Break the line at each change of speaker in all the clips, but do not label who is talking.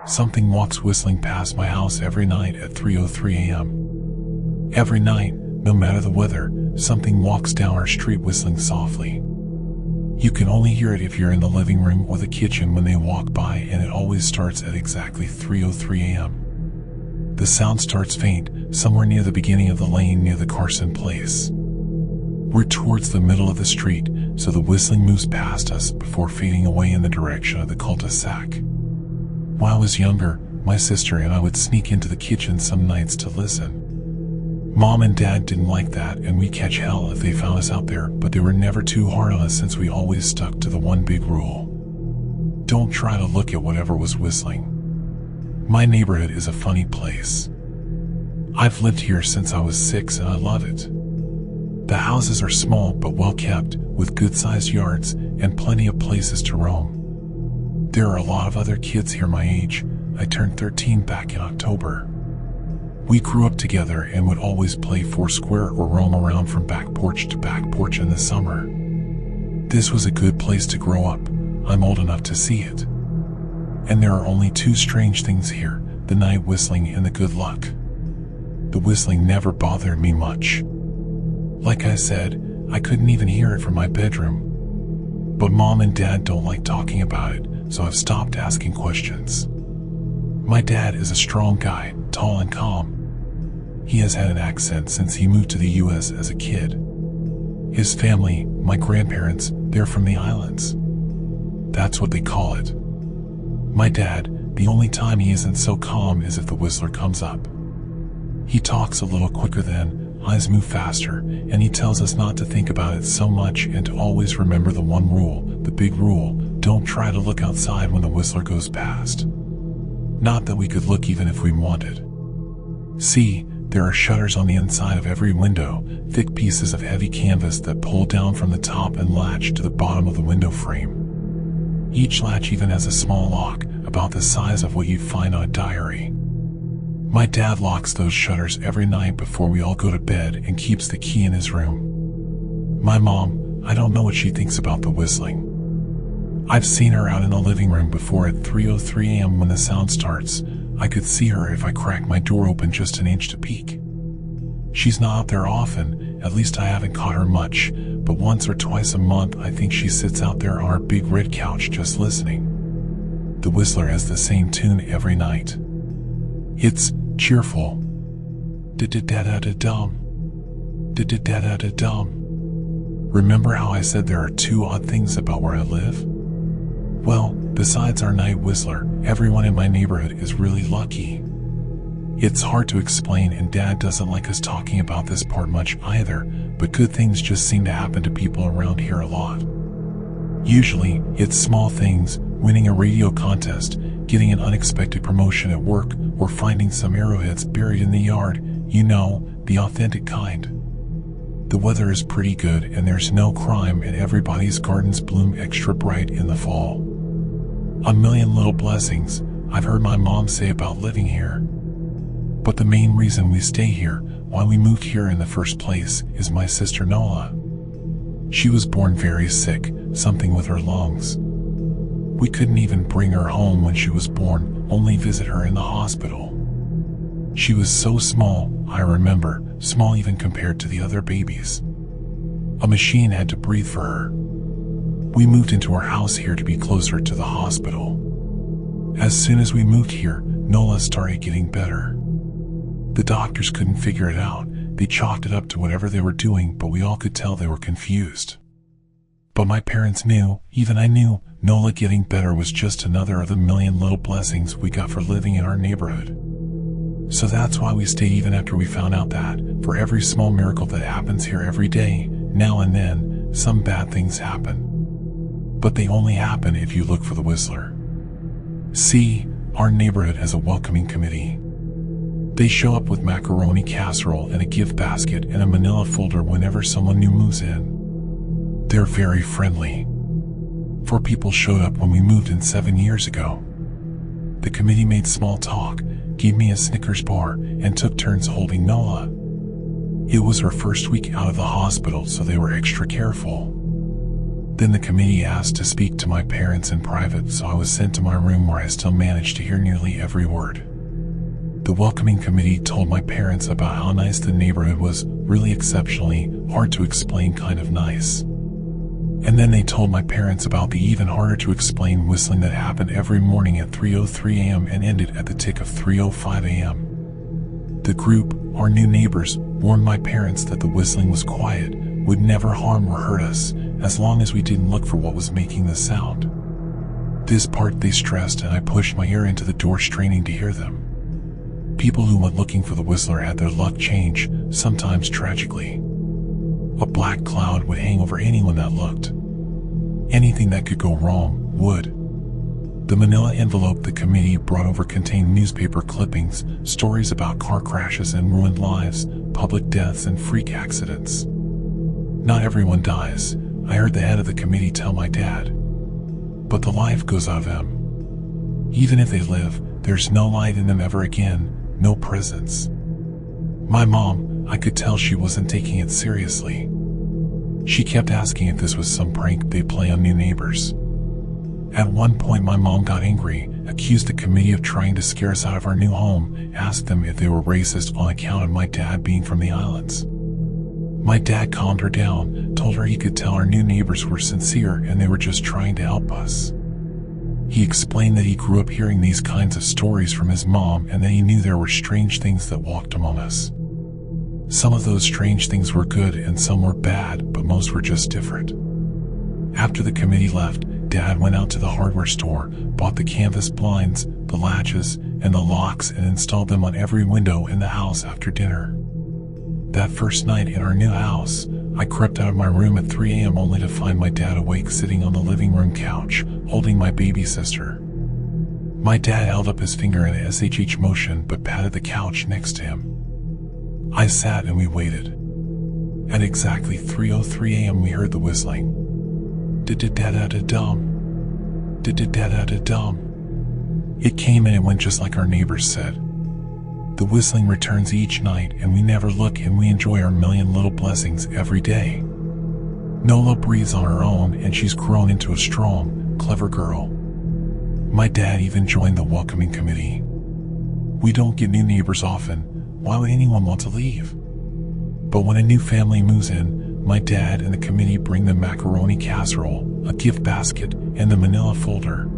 Something walks whistling past my house every night at 3:03 a.m. Every night, no matter the weather, something walks down our street whistling softly. You can only hear it if you're in the living room or the kitchen when they walk by, and it always starts at exactly 3:03 a.m. The sound starts faint, somewhere near the beginning of the lane near the Carson place. We're towards the middle of the street, so the whistling moves past us before fading away in the direction of the cul-de-sac. When I was younger, my sister and I would sneak into the kitchen some nights to listen. Mom and Dad didn't like that, and we'd catch hell if they found us out there, but they were never too hard on us since we always stuck to the one big rule: don't try to look at whatever was whistling. My neighborhood is a funny place. I've lived here since I was 6 and I love it. The houses are small but well kept, with good-sized yards and plenty of places to roam. There are a lot of other kids here my age. I turned 13 back in October. We grew up together and would always play foursquare or roam around from back porch to back porch in the summer. This was a good place to grow up. I'm old enough to see it. And there are only two strange things here: the night whistling and the good luck. The whistling never bothered me much. Like I said, I couldn't even hear it from my bedroom. But Mom and Dad don't like talking about it, so I've stopped asking questions. My dad is a strong guy, tall and calm. He has had an accent since he moved to the US as a kid. His family, my grandparents, they're from the islands. That's what they call it. My dad, the only time he isn't so calm is if the whistler comes up. He talks a little quicker then, eyes move faster, and he tells us not to think about it so much and to always remember the one rule, the big rule: don't try to look outside when the whistler goes past. Not that we could look even if we wanted. See, there are shutters on the inside of every window, thick pieces of heavy canvas that pull down from the top and latch to the bottom of the window frame. Each latch even has a small lock, about the size of what you'd find on a diary. My dad locks those shutters every night before we all go to bed and keeps the key in his room. My mom, I don't know what she thinks about the whistling. I've seen her out in the living room before at 3:03 a.m. when the sound starts. I could see her if I cracked my door open just an inch to peek. She's not out there often, at least I haven't caught her much, but once or twice a month I think she sits out there on our big red couch just listening. The whistler has the same tune every night. It's cheerful. Da-da-da-da-da-dum. Da-da-da-da-da-dum. Remember how I said there are two odd things about where I live? Well, besides our night whistler, everyone in my neighborhood is really lucky. It's hard to explain, and Dad doesn't like us talking about this part much either, but good things just seem to happen to people around here a lot. Usually, it's small things: winning a radio contest, getting an unexpected promotion at work, or finding some arrowheads buried in the yard, you know, the authentic kind. The weather is pretty good and there's no crime, and everybody's gardens bloom extra bright in the fall. A million little blessings, I've heard my mom say about living here. But the main reason we stay here, why we moved here in the first place, is my sister Nola. She was born very sick, something with her lungs. We couldn't even bring her home when she was born, only visit her in the hospital. She was so small, I remember, small even compared to the other babies. A machine had to breathe for her. We moved into our house here to be closer to the hospital. As soon as we moved here, Nola started getting better. The doctors couldn't figure it out. They chalked it up to whatever they were doing, but we all could tell they were confused. But my parents knew, even I knew, Nola getting better was just another of the million little blessings we got for living in our neighborhood. So that's why we stayed even after we found out that, for every small miracle that happens here every day, now and then, some bad things happen. But they only happen if you look for the whistler. See, our neighborhood has a welcoming committee. They show up with macaroni casserole and a gift basket and a manila folder whenever someone new moves in. They're very friendly. 4 people showed up when we moved in 7 years ago. The committee made small talk, gave me a Snickers bar, and took turns holding Nola. It was her first week out of the hospital, so they were extra careful. Then the committee asked to speak to my parents in private, so I was sent to my room where I still managed to hear nearly every word. The welcoming committee told my parents about how nice the neighborhood was, really exceptionally, hard to explain kind of nice. And then they told my parents about the even harder to explain whistling that happened every morning at 3:03 a.m. and ended at the tick of 3:05 a.m. The group, our new neighbors, warned my parents that the whistling was quiet, would never harm or hurt us, as long as we didn't look for what was making the sound. This part they stressed, and I pushed my ear into the door straining to hear them. People who went looking for the whistler had their luck change, sometimes tragically. A black cloud would hang over anyone that looked. Anything that could go wrong would. The manila envelope the committee brought over contained newspaper clippings, stories about car crashes and ruined lives, public deaths and freak accidents. Not everyone dies, I heard the head of the committee tell my dad. But the life goes out of them. Even if they live, there's no light in them ever again, no presence. My mom, I could tell she wasn't taking it seriously. She kept asking if this was some prank they'd play on new neighbors. At one point my mom got angry, accused the committee of trying to scare us out of our new home, asked them if they were racist on account of my dad being from the islands. My dad calmed her down, told her he could tell our new neighbors were sincere and they were just trying to help us. He explained that he grew up hearing these kinds of stories from his mom and that he knew there were strange things that walked among us. Some of those strange things were good and some were bad, but most were just different. After the committee left, Dad went out to the hardware store, bought the canvas blinds, the latches, and the locks and installed them on every window in the house after dinner. That first night in our new house, I crept out of my room at 3 a.m. only to find my dad awake sitting on the living room couch, holding my baby sister. My dad held up his finger in a SHH motion but patted the couch next to him. I sat and we waited. At exactly 3:03 a.m. we heard the whistling. Da-da-da-da-da-dum. Da-da-da-da-da-dum. It came and it went just like our neighbors said. The whistling returns each night and we never look and we enjoy our million little blessings every day. Nola breathes on her own and she's grown into a strong, clever girl. My dad even joined the welcoming committee. We don't get new neighbors often. Why would anyone want to leave? But when a new family moves in, my dad and the committee bring the macaroni casserole, a gift basket, and the manila folder.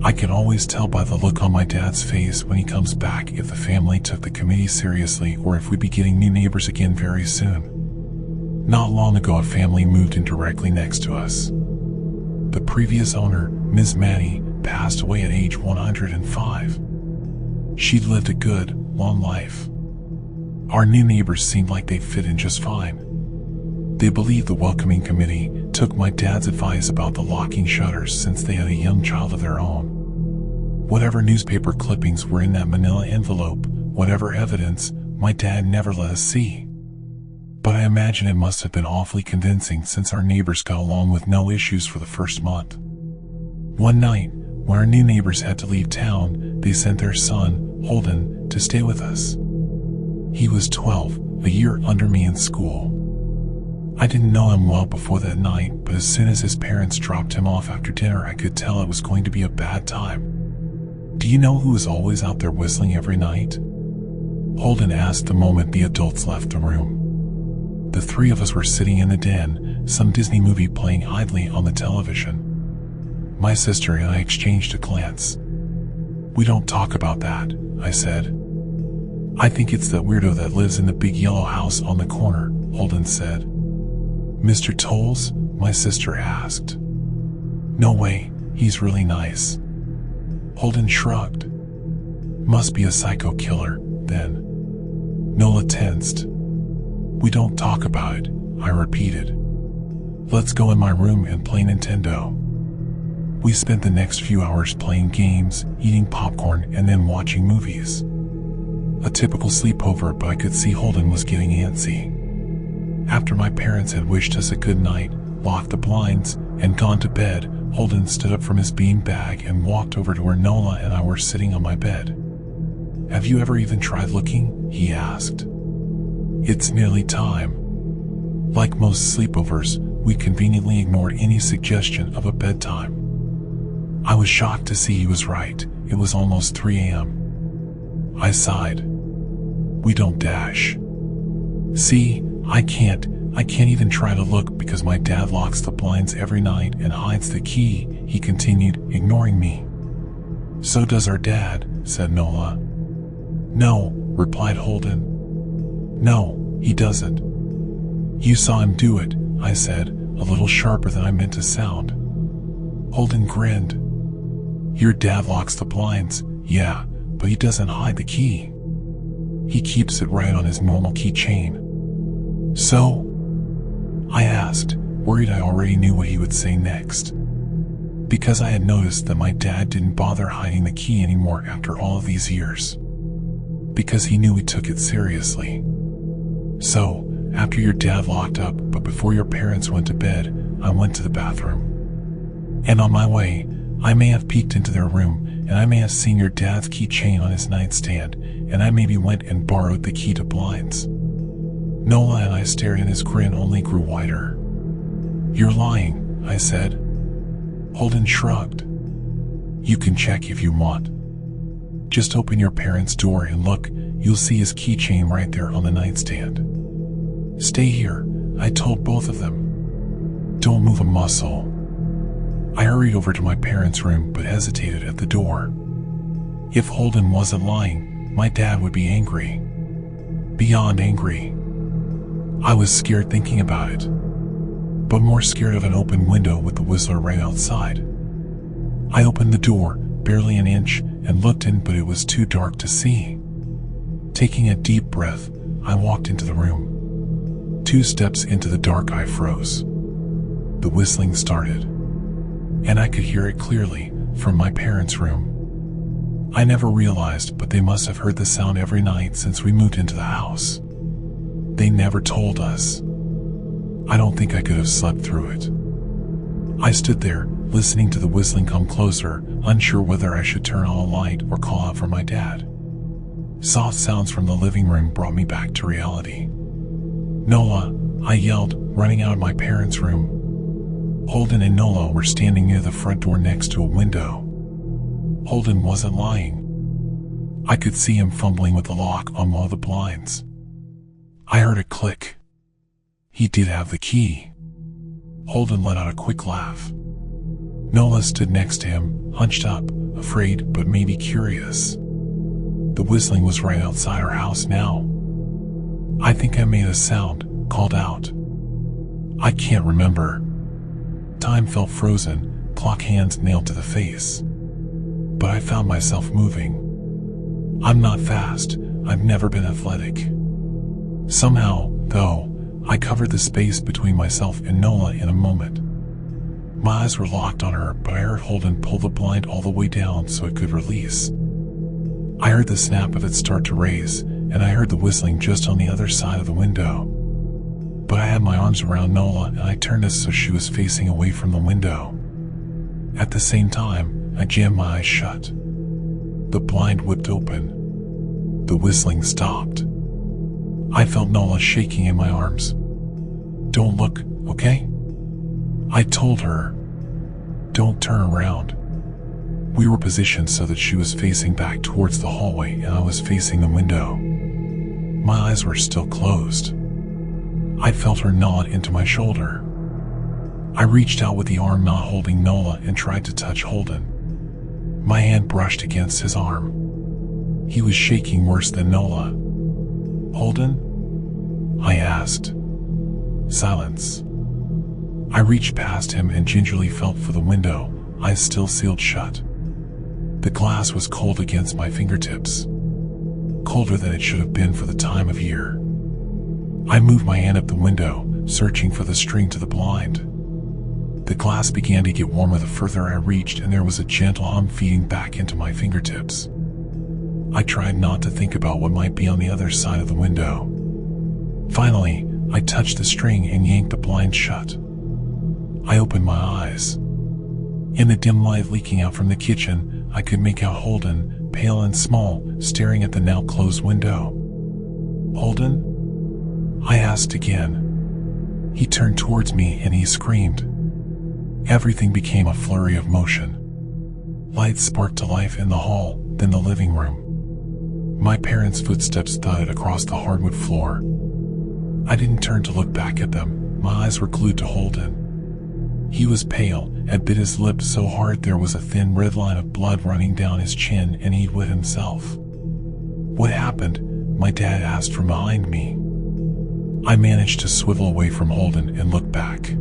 I can always tell by the look on my dad's face when he comes back if the family took the committee seriously or if we'd be getting new neighbors again very soon. Not long ago, a family moved in directly next to us. The previous owner, Ms. Maddie, passed away at age 105. She'd lived a good, long life. Our new neighbors seemed like they fit in just fine. They believed the welcoming committee took my dad's advice about the locking shutters since they had a young child of their own. Whatever newspaper clippings were in that manila envelope, whatever evidence, my dad never let us see. But I imagine it must have been awfully convincing since our neighbors got along with no issues for the first month. One night, when our new neighbors had to leave town, they sent their son, Holden, to stay with us. He was 12, a year under me in school. I didn't know him well before that night, but as soon as his parents dropped him off after dinner, I could tell it was going to be a bad time. Do you know who was always out there whistling every night? Holden asked the moment the adults left the room. The three of us were sitting in the den, some Disney movie playing idly on the television. My sister and I exchanged a glance. We don't talk about that, I said. I think it's that weirdo that lives in the big yellow house on the corner, Holden said. Mr. Tolles? My sister asked. No way, he's really nice. Holden shrugged. Must be a psycho killer, then. Nola tensed. We don't talk about it, I repeated. Let's go in my room and play Nintendo. We spent the next few hours playing games, eating popcorn, and then watching movies. A typical sleepover, but I could see Holden was getting antsy. After my parents had wished us a good night, locked the blinds, and gone to bed, Holden stood up from his beanbag and walked over to where Nola and I were sitting on my bed. Have you ever even tried looking? He asked. It's nearly time. Like most sleepovers, we conveniently ignored any suggestion of a bedtime. I was shocked to see he was right. It was almost 3 a.m. I sighed. We don't dash. See, I can't even try to look because my dad locks the blinds every night and hides the key, he continued, ignoring me. So does our dad, said Nola. No, replied Holden. No, he doesn't. You saw him do it, I said, a little sharper than I meant to sound. Holden grinned. Your dad locks the blinds, yeah, but he doesn't hide the key. He keeps it right on his normal keychain. So? I asked, worried I already knew what he would say next. Because I had noticed that my dad didn't bother hiding the key anymore after all of these years. Because he knew we took it seriously. So, after your dad locked up, but before your parents went to bed, I went to the bathroom. And on my way, I may have peeked into their room, and I may have seen your dad's keychain on his nightstand, and I maybe went and borrowed the key to blinds. Nola and I stared, and his grin only grew wider. You're lying, I said. Holden shrugged. You can check if you want. Just open your parents' door and look, you'll see his keychain right there on the nightstand. Stay here, I told both of them. Don't move a muscle. I hurried over to my parents' room but hesitated at the door. If Holden wasn't lying, my dad would be angry. Beyond angry. I was scared thinking about it, but more scared of an open window with the Whistler right outside. I opened the door, barely an inch, and looked in, but it was too dark to see. Taking a deep breath, I walked into the room. 2 steps into the dark, I froze. The whistling started, and I could hear it clearly from my parents' room. I never realized, but they must have heard the sound every night since we moved into the house. They never told us. I don't think I could have slept through it. I stood there, listening to the whistling come closer, unsure whether I should turn on a light or call out for my dad. Soft sounds from the living room brought me back to reality. Nola, I yelled, running out of my parents' room. Holden and Nola were standing near the front door next to a window. Holden wasn't lying. I could see him fumbling with the lock on one of the blinds. I heard a click. He did have the key. Holden let out a quick laugh. Nola stood next to him, hunched up, afraid but maybe curious. The whistling was right outside our house now. I think I made a sound, called out. I can't remember. Time felt frozen, clock hands nailed to the face. But I found myself moving. I'm not fast, I've never been athletic. Somehow, though, I covered the space between myself and Nola in a moment. My eyes were locked on her, but I heard Holden pull the blind all the way down so it could release. I heard the snap of it start to raise, and I heard the whistling just on the other side of the window. But I had my arms around Nola and I turned us so she was facing away from the window. At the same time, I jammed my eyes shut. The blind whipped open. The whistling stopped. I felt Nola shaking in my arms. Don't look, okay? I told her. Don't turn around. We were positioned so that she was facing back towards the hallway and I was facing the window. My eyes were still closed. I felt her nod into my shoulder. I reached out with the arm not holding Nola and tried to touch Holden. My hand brushed against his arm. He was shaking worse than Nola. Holden? I asked. Silence. I reached past him and gingerly felt for the window, eyes still sealed shut. The glass was cold against my fingertips. Colder than it should have been for the time of year. I moved my hand up the window, searching for the string to the blind. The glass began to get warmer the further I reached, and there was a gentle hum feeding back into my fingertips. I tried not to think about what might be on the other side of the window. Finally, I touched the string and yanked the blind shut. I opened my eyes. In the dim light leaking out from the kitchen, I could make out Holden, pale and small, staring at the now closed window. Holden? I asked again. He turned towards me and he screamed. Everything became a flurry of motion. Lights sparked to life in the hall, then the living room. My parents' footsteps thudded across the hardwood floor. I didn't turn to look back at them. My eyes were glued to Holden. He was pale and bit his lip so hard there was a thin red line of blood running down his chin, and he'd wet himself. "What happened?" my dad asked from behind me. I managed to swivel away from Holden and look back.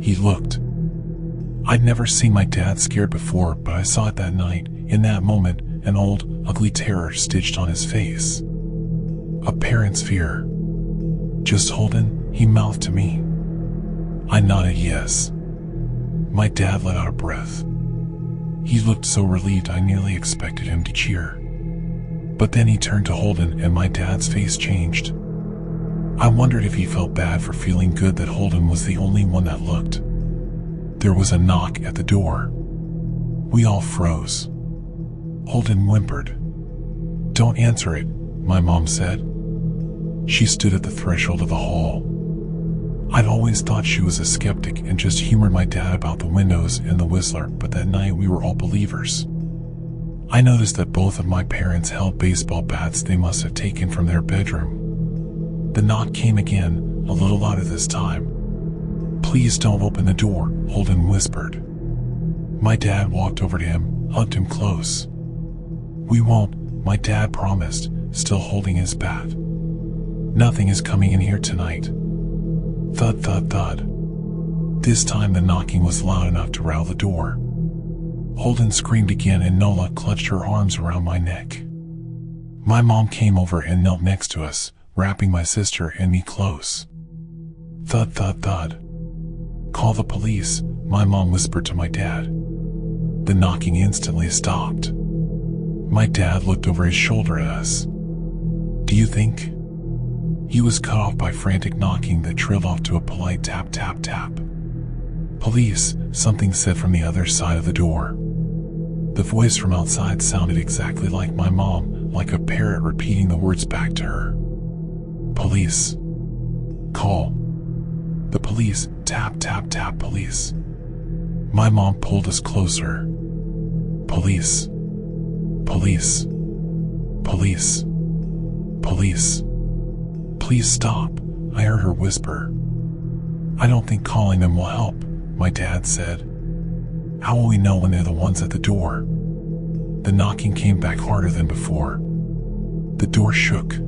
He looked. I'd never seen my dad scared before, but I saw it that night. In that moment, an old, ugly terror stitched on his face. A parent's fear. "Just Holden?" he mouthed to me. I nodded yes. My dad let out a breath. He looked so relieved I nearly expected him to cheer. But then he turned to Holden and my dad's face changed. I wondered if he felt bad for feeling good that Holden was the only one that looked. There was a knock at the door. We all froze. Holden whimpered. "Don't answer it," my mom said. She stood at the threshold of the hall. I'd always thought she was a skeptic and just humored my dad about the windows and the Whistler, but that night we were all believers. I noticed that both of my parents held baseball bats they must have taken from their bedroom. The knock came again, a little louder this time. "Please don't open the door," Holden whispered. My dad walked over to him, hugged him close. "We won't," my dad promised, still holding his bat. "Nothing is coming in here tonight." Thud, thud, thud. This time the knocking was loud enough to rattle the door. Holden screamed again and Nola clutched her arms around my neck. My mom came over and knelt next to us, wrapping my sister and me close. Thud, thud, thud. "Call the police," my mom whispered to my dad. The knocking instantly stopped. My dad looked over his shoulder at us. "Do you think?" He was cut off by frantic knocking that trailed off to a polite tap, tap, tap. "Police," something said from the other side of the door. The voice from outside sounded exactly like my mom, like a parrot repeating the words back to her. "Police. Call. The police, tap, tap, tap, police." My mom pulled us closer. "Police. Police. Police. Police. Please stop," I heard her whisper. "I don't think calling them will help," my dad said. "How will we know when they're the ones at the door?" The knocking came back harder than before. The door shook.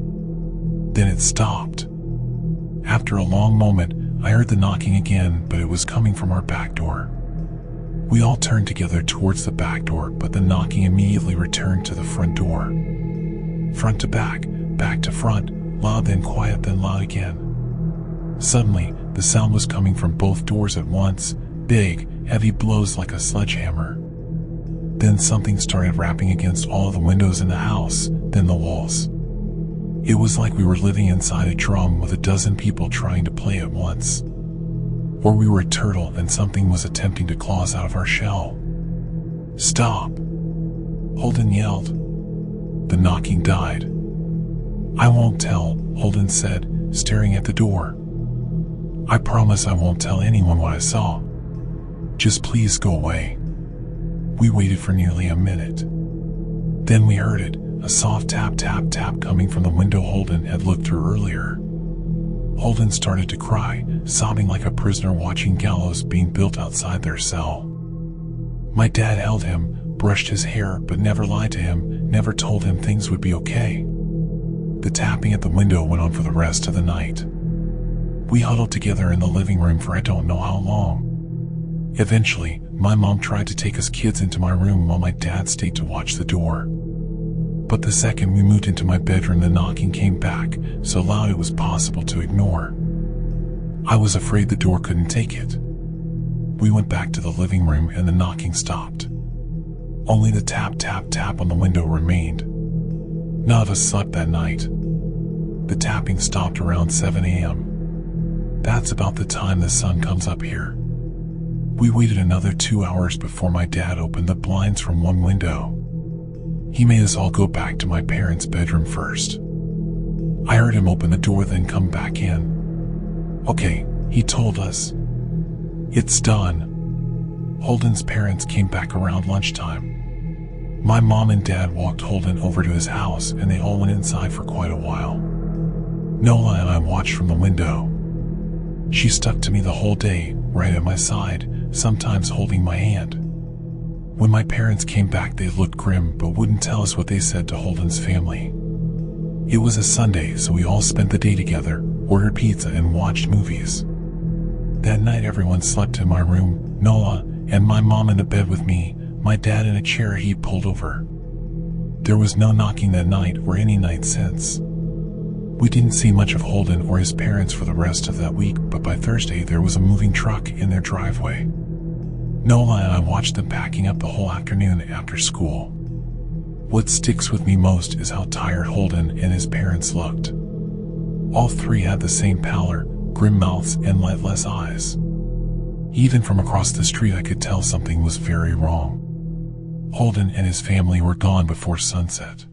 Then it stopped. After a long moment, I heard the knocking again, but it was coming from our back door. We all turned together towards the back door, but the knocking immediately returned to the front door. Front to back to front, loud then quiet then loud again. Suddenly, the sound was coming from both doors at once, big, heavy blows like a sledgehammer. Then something started rapping against all of the windows in the house, then the walls. It was like we were living inside a drum with a dozen people trying to play at once. Or we were a turtle and something was attempting to claw us out of our shell. "Stop!" Holden yelled. The knocking died. "I won't tell," Holden said, staring at the door. "I promise I won't tell anyone what I saw. Just please go away." We waited for nearly a minute. Then we heard it, a soft tap, tap, tap coming from the window Holden had looked through earlier. Holden started to cry, sobbing like a prisoner watching gallows being built outside their cell. My dad held him, brushed his hair, but never lied to him, never told him things would be okay. The tapping at the window went on for the rest of the night. We huddled together in the living room for I don't know how long. Eventually, my mom tried to take us kids into my room while my dad stayed to watch the door. But the second we moved into my bedroom, the knocking came back, so loud it was possible to ignore. I was afraid the door couldn't take it. We went back to the living room and the knocking stopped. Only the tap, tap, tap on the window remained. None of us slept that night. The tapping stopped around 7 a.m. That's about the time the sun comes up here. We waited another 2 hours before my dad opened the blinds from one window. He made us all go back to my parents' bedroom first. I heard him open the door then come back in. "Okay, He told us, "It's done." Holden's parents came back around lunchtime. My mom and dad walked Holden over to his house and they all went inside for quite a while. Nola and I watched from the window. She stuck to me the whole day, right at my side, sometimes holding my hand. When my parents came back, they looked grim but wouldn't tell us what they said to Holden's family. It was a Sunday, so we all spent the day together, ordered pizza and watched movies. That night everyone slept in my room, Nola and my mom in the bed with me, my dad in a chair he'd pulled over. There was no knocking that night or any night since. We didn't see much of Holden or his parents for the rest of that week, but by Thursday there was a moving truck in their driveway. Nola and I watched them packing up the whole afternoon after school. What sticks with me most is how tired Holden and his parents looked. All three had the same pallor, grim mouths and lightless eyes. Even from across the street I could tell something was very wrong. Holden and his family were gone before sunset.